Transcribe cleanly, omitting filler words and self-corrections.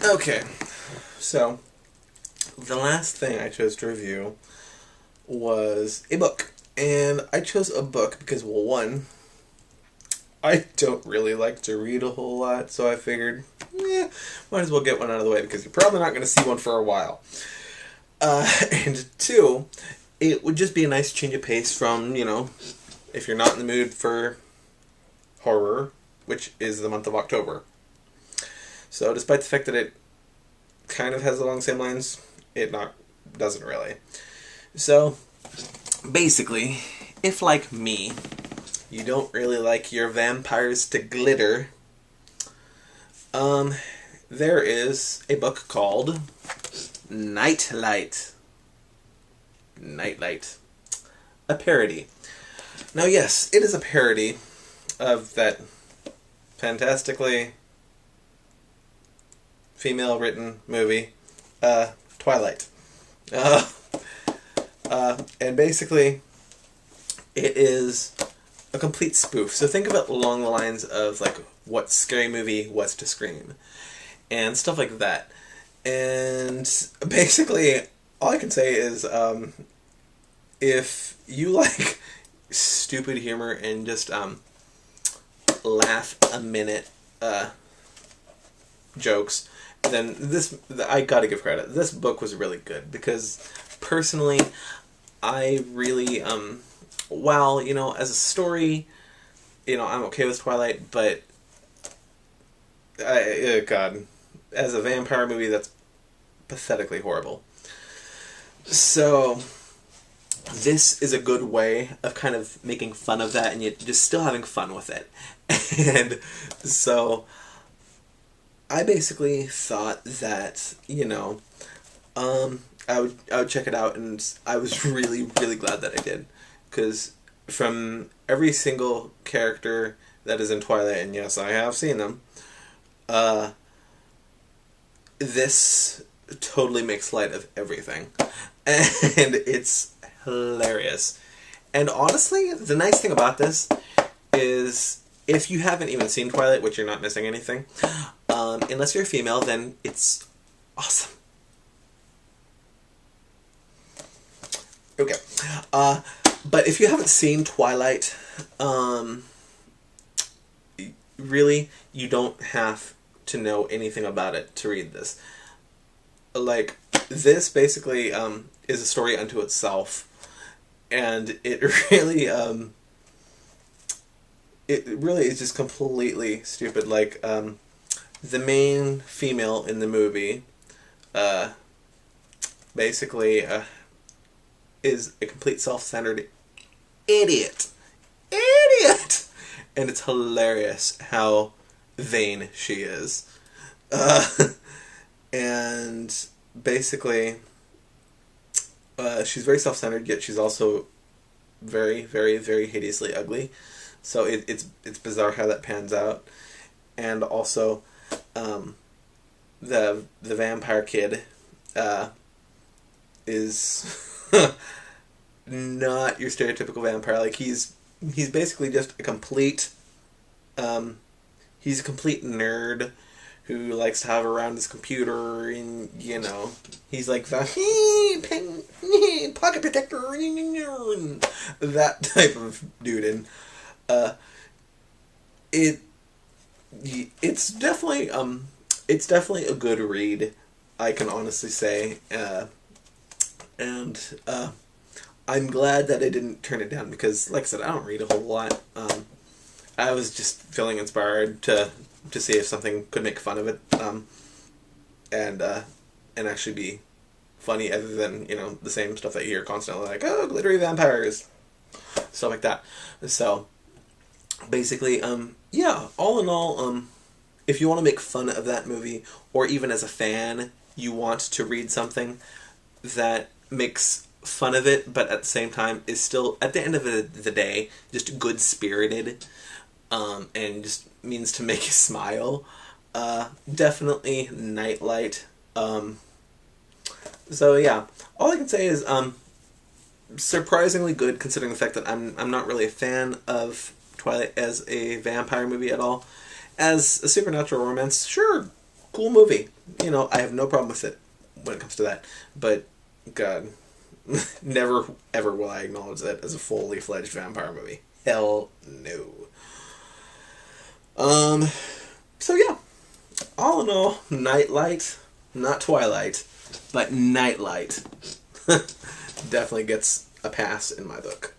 Okay, so the last thing I chose to review was a book. And I chose a book because, well, one, I don't really like to read a whole lot, so I figured, might as well get one out of the way because you're probably not going to see one for a while. And two, it would just be a nice change of pace from, if you're not in the mood for horror, which is the month of October. So despite the fact that it kind of has along the same lines, it doesn't really. So basically, if like me, you don't really like your vampires to glitter, there is a book called Nightlight. Nightlight. A parody. Now yes, it is a parody of that fantastically female-written movie, Twilight. And basically, it is a complete spoof. So think of it along the lines of like what Scary Movie was to Scream, and stuff like that. And basically, all I can say is, if you like stupid humor and just laugh a minute jokes, then I gotta give credit. This book was really good because personally, I really while as a story, I'm okay with Twilight, but God, as a vampire movie, that's pathetically horrible. So this is a good way of kind of making fun of that, and yet just still having fun with it. And so I basically thought that, I would check it out, and I was really, really glad that I did. Because from every single character that is in Twilight, and yes, I have seen them, this totally makes light of everything. And it's hilarious. And honestly, the nice thing about this is, if you haven't even seen Twilight, which you're not missing anything, unless you're a female, then it's awesome. Okay. But if you haven't seen Twilight, really, you don't have to know anything about it to read this. Like, this basically is a story unto itself, and it really is just completely stupid. Like, the main female in the movie basically is a complete self-centered idiot. And it's hilarious how vain she is. And basically, she's very self-centered, yet she's also very, very, very hideously ugly. So it's bizarre how that pans out. And also, the vampire kid is not your stereotypical vampire. Like, he's basically just a complete he's a complete nerd who likes to have around his computer, and he's like the pocket protector, that type of dude. And it's definitely a good read, I can honestly say. And I'm glad that I didn't turn it down because, like I said, I don't read a whole lot. I was just feeling inspired to see if something could make fun of it, and actually be funny, other than the same stuff that you hear constantly, like, oh, glittery vampires, stuff like that. So basically, yeah, all in all, if you want to make fun of that movie, or even as a fan, you want to read something that makes fun of it, but at the same time is still, at the end of the day, just good-spirited, and just means to make you smile, definitely Nightlight. So yeah, all I can say is surprisingly good, considering the fact that I'm not really a fan of Twilight as a vampire movie at all. As a supernatural romance, sure, cool movie. You know, I have no problem with it when it comes to that. But, God, never ever will I acknowledge that as a fully fledged vampire movie. Hell no. So yeah, all in all, Nightlight, not Twilight, but Nightlight, definitely gets a pass in my book.